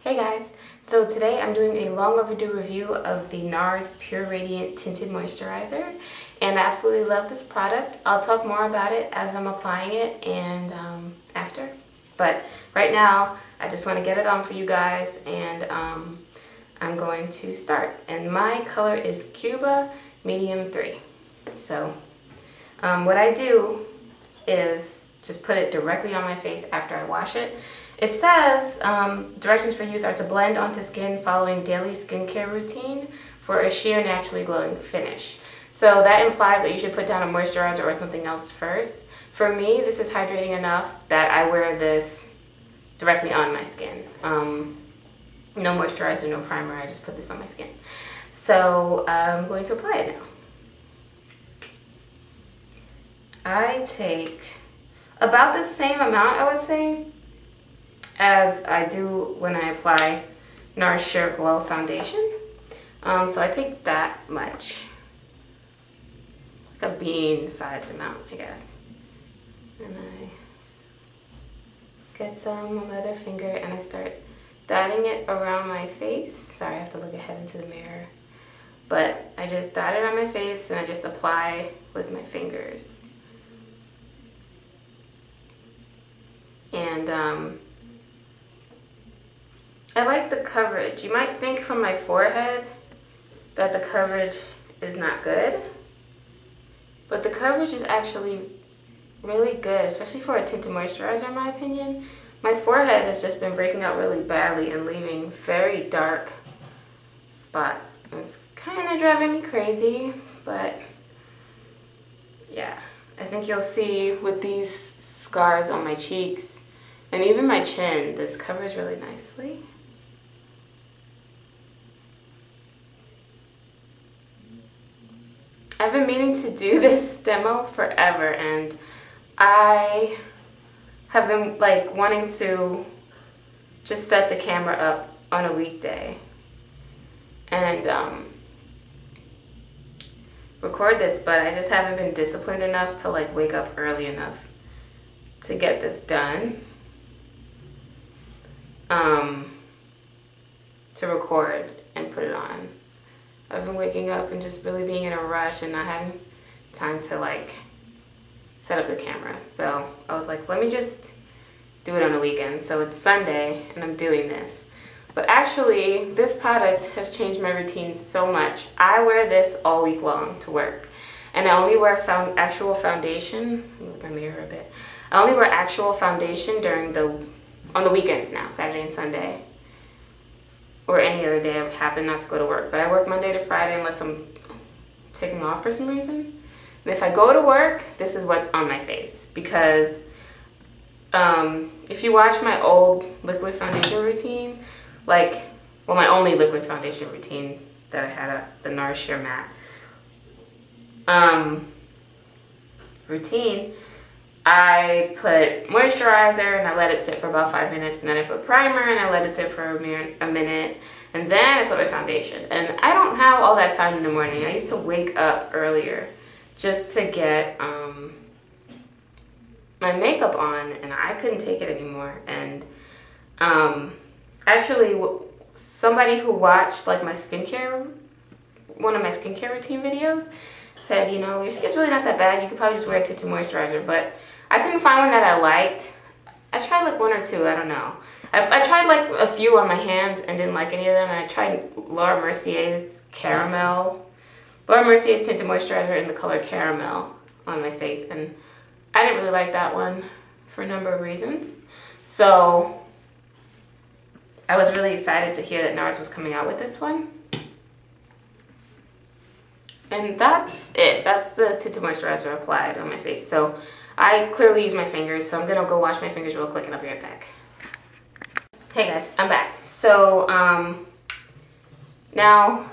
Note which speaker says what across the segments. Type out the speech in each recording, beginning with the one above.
Speaker 1: Hey guys, so today I'm doing a long overdue review of the NARS Pure Radiant Tinted Moisturizer, and I absolutely love this product. I'll talk more about it as I'm applying it and after, but right now I just want to get it on for you guys, and I'm going to start. And my color is Cuba Medium 3. So what I do is just put it directly on my face after I wash it. It says directions for use are to blend onto skin following daily skincare routine for a sheer, naturally glowing finish. So that implies that you should put down a moisturizer or something else first. For me, this is hydrating enough that I wear this directly on my skin. No moisturizer, no primer, I just put this on my skin. So I'm going to apply it now. I take about the same amount, I would say, as I do when I apply NARS Sheer Glow foundation. So I take that much, like a bean-sized amount, I guess. And I get some on my other finger and I start dotting it around my face. Sorry, I have to look ahead into the mirror. But I just dot it on my face and I just apply with my fingers. And I like the coverage. You might think from my forehead that the coverage is not good, but the coverage is actually really good, especially for a tinted moisturizer in my opinion. My forehead has just been breaking out really badly and leaving very dark spots. It's kind of driving me crazy, but yeah. I think you'll see with these scars on my cheeks and even my chin, this covers really nicely. I've been meaning to do this demo forever, and I have been like wanting to just set the camera up on a weekday and record this, but I just haven't been disciplined enough to like wake up early enough to get this done, to record and put it on. I've been waking up and just really being in a rush and not having time to like set up the camera. So I was like, let me just do it on the weekend. So it's Sunday and I'm doing this. But actually, this product has changed my routine so much. I wear this all week long to work. And I only wear actual foundation. Move my mirror a bit. I only wear actual foundation on the weekends now, Saturday and Sunday. Or any other day I happen not to go to work. But I work Monday to Friday unless I'm taking off for some reason. And if I go to work, this is what's on my face. Because if you watch my old liquid foundation routine, my only liquid foundation routine that I had, the NARS Sheer Matte routine, I put moisturizer and I let it sit for about 5 minutes, and then I put primer and I let it sit for a minute, and then I put my foundation. And I don't have all that time in the morning. I used to wake up earlier just to get my makeup on, and I couldn't take it anymore. And actually, somebody who watched like one of my skincare routine videos said, you know, your skin's really not that bad. You could probably just wear a tinted moisturizer. But I couldn't find one that I liked. I tried like one or two, I don't know. I tried like a few on my hands and didn't like any of them. And I tried Laura Mercier's Tinted Moisturizer in the color Caramel on my face. And I didn't really like that one for a number of reasons. So I was really excited to hear that NARS was coming out with this one. And that's it. That's the tinted moisturizer applied on my face. So I clearly use my fingers, so I'm gonna go wash my fingers real quick and I'll be right back. Hey guys, I'm back. So now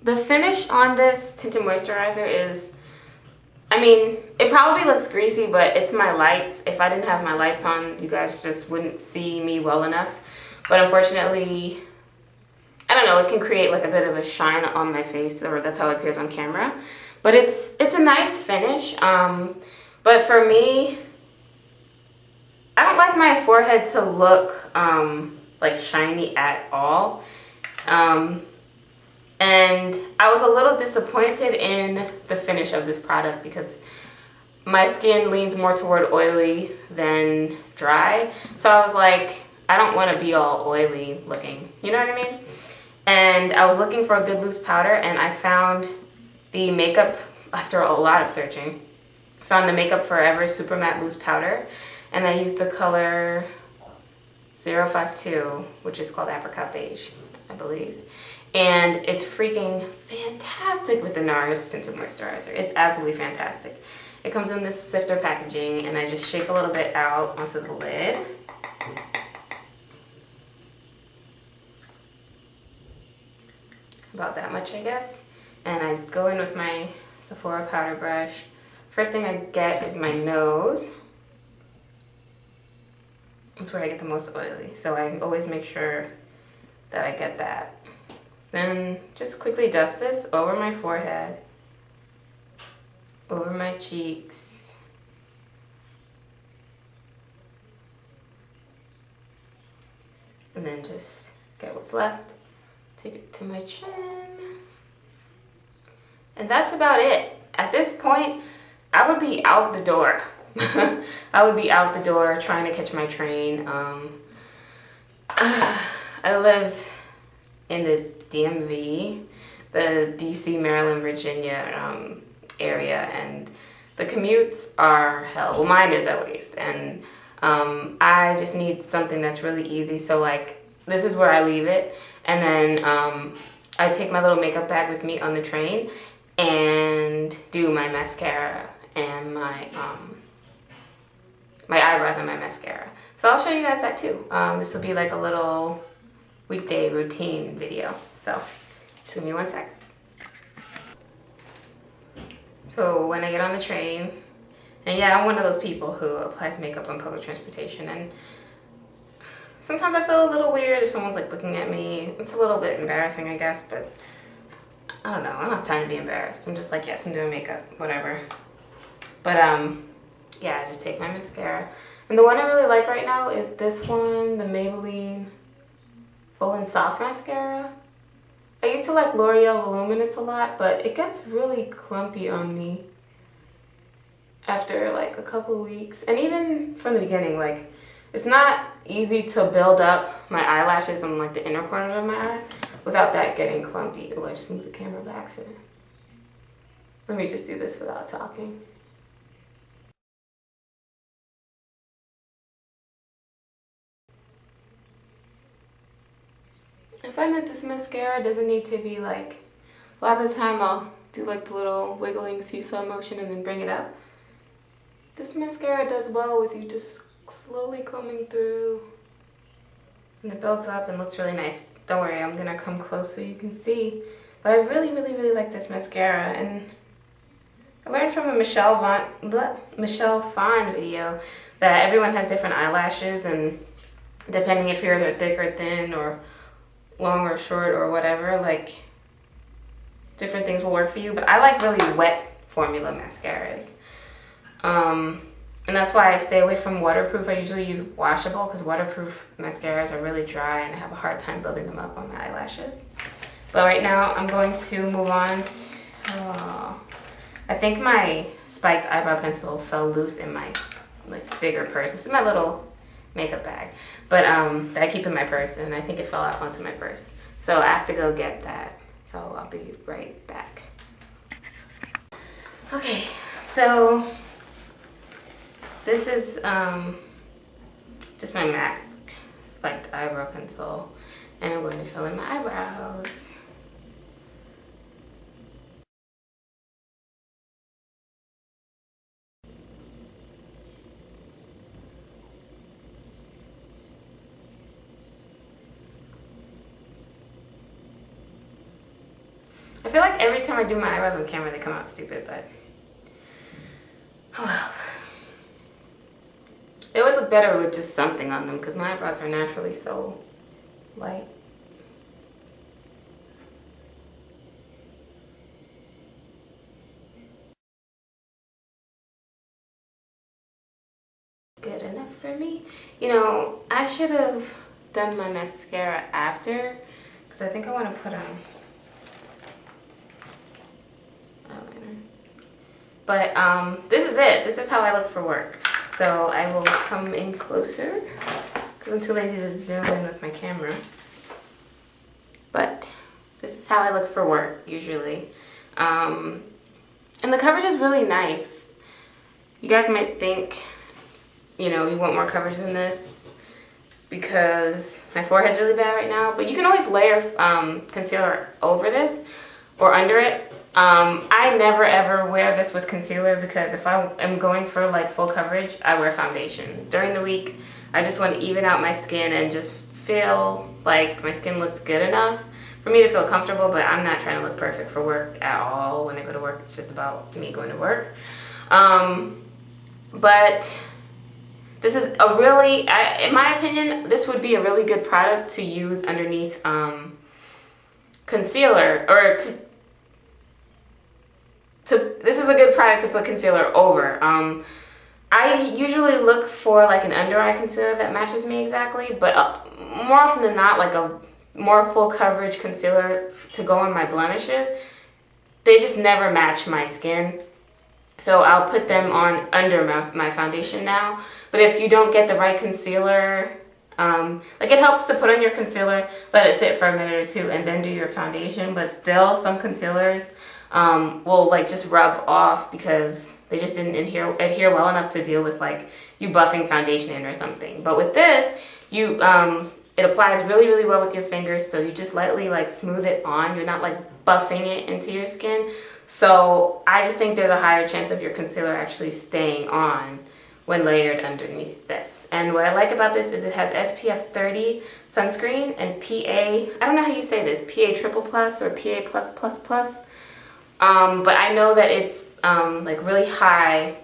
Speaker 1: the finish on this tinted moisturizer is, I mean, it probably looks greasy, but it's my lights. If I didn't have my lights on, you guys just wouldn't see me well enough. But unfortunately, I don't know, it can create like a bit of a shine on my face, or that's how it appears on camera. But it's a nice finish. But for me, I don't like my forehead to look like shiny at all. And I was a little disappointed in the finish of this product because my skin leans more toward oily than dry. So I was like, I don't want to be all oily looking, you know what I mean? And I was looking for a good loose powder, and I found the Makeup, after a lot of searching, found the Makeup Forever Super Matte Loose Powder, and I used the color 052, which is called Apricot Beige, I believe. And it's freaking fantastic with the NARS Tinted Moisturizer. It's absolutely fantastic. It comes in this sifter packaging, and I just shake a little bit out onto the lid. About that much, I guess. And I go in with my Sephora powder brush. First thing I get is my nose. That's where I get the most oily. So I always make sure that I get that. Then just quickly dust this over my forehead, over my cheeks, and then just get what's left, take it to my chin, and that's about it. At this point, I would be out the door. I would be out the door trying to catch my train. I live in the DMV, the DC, Maryland, Virginia area, and the commutes are hell. Well, mine is at least, and I just need something that's really easy. So like, this is where I leave it, and then I take my little makeup bag with me on the train and do my mascara and my eyebrows and my mascara. So I'll show you guys that too. This will be like a little weekday routine video. So just give me one sec. So when I get on the train, and yeah, I'm one of those people who applies makeup on public transportation, and sometimes I feel a little weird if someone's like looking at me. It's a little bit embarrassing, I guess, but I don't know. I don't have time to be embarrassed. I'm just like, yes, I'm doing makeup, whatever. But yeah, I just take my mascara. And the one I really like right now is this one, the Maybelline Full and Soft Mascara. I used to like L'Oreal Voluminous a lot, but it gets really clumpy on me after like a couple weeks. And even from the beginning, like, it's not easy to build up my eyelashes on like the inner corner of my eye without that getting clumpy. Oh, I just moved the camera by accident. Let me just do this without talking. I find that this mascara doesn't need to be like, a lot of the time I'll do like the little wiggling seesaw motion and then bring it up. This mascara does well with you just slowly combing through, and it builds up and looks really nice. Don't worry, I'm gonna come close so you can see. But I really, really, really like this mascara, and I learned from a Michelle Phan video that everyone has different eyelashes, and depending if yours are thick or thin or long or short or whatever, like different things will work for you. But I like really wet formula mascaras. And that's why I stay away from waterproof. I usually use washable because waterproof mascaras are really dry and I have a hard time building them up on my eyelashes. But right now I'm going to move on to, I think my spiked eyebrow pencil fell loose in my like bigger purse. This is my little makeup bag, but that I keep in my purse, and I think it fell out onto my purse. So I have to go get that. So I'll be right back. Okay, so this is just my MAC spiked eyebrow pencil, and I'm going to fill in my eyebrows. I feel like every time I do my eyebrows on camera, they come out stupid, but oh well. They always look better with just something on them because my eyebrows are naturally so light. Good enough for me. You know, I should have done my mascara after, because I think I want to put on eyeliner. But this is it. This is how I look for work. So I will come in closer because I'm too lazy to zoom in with my camera. But this is how I look for work usually. And the coverage is really nice. You guys might think, you know, you want more coverage than this because my forehead's really bad right now. But you can always layer concealer over this or under it. I never ever wear this with concealer because if I am going for like full coverage, I wear foundation. During the week, I just want to even out my skin and just feel like my skin looks good enough for me to feel comfortable, but I'm not trying to look perfect for work at all. When I go to work, it's just about me going to work. But this is a really, in my opinion, this would be a really good product to use underneath concealer, or this is a good product to put concealer over. I usually look for like an under eye concealer that matches me exactly, but more often than not, like a more full coverage concealer to go on my blemishes. They just never match my skin. So I'll put them on under my foundation now. But if you don't get the right concealer, like it helps to put on your concealer, let it sit for a minute or two, and then do your foundation. But still, some concealers will like just rub off because they just didn't adhere well enough to deal with like you buffing foundation in or something. But with this, you it applies really, really well with your fingers, so you just lightly like smooth it on. You're not like buffing it into your skin. So I just think there's a higher chance of your concealer actually staying on when layered underneath this. And what I like about this is it has SPF 30 sunscreen and PA, I don't know how you say this, PA triple plus or PA plus plus plus. But I know that it's like really high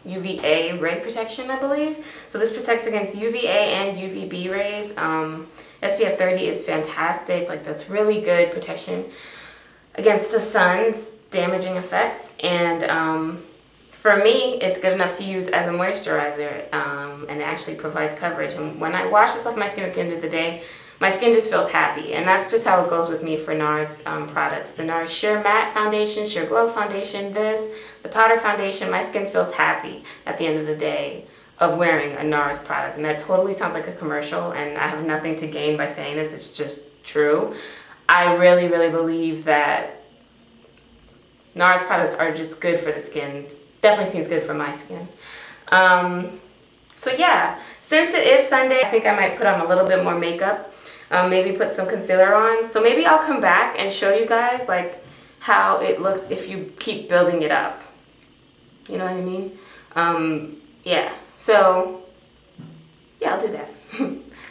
Speaker 1: UVA ray protection, I believe. So this protects against UVA and UVB rays. SPF 30 is fantastic. Like that's really good protection against the sun's damaging effects. And for me, it's good enough to use as a moisturizer, and it actually provides coverage. And when I wash this off my skin at the end of the day, my skin just feels happy. And that's just how it goes with me for NARS products. The NARS Sheer Matte Foundation, Sheer Glow Foundation, the powder foundation, my skin feels happy at the end of the day of wearing a NARS product. And that totally sounds like a commercial, and I have nothing to gain by saying this, it's just true. I really, really believe that NARS products are just good for the skin. Definitely seems good for my skin. So yeah, since it is Sunday, I think I might put on a little bit more makeup. Maybe put some concealer on. So maybe I'll come back and show you guys like how it looks if you keep building it up. You know what I mean? Yeah. So yeah, I'll do that.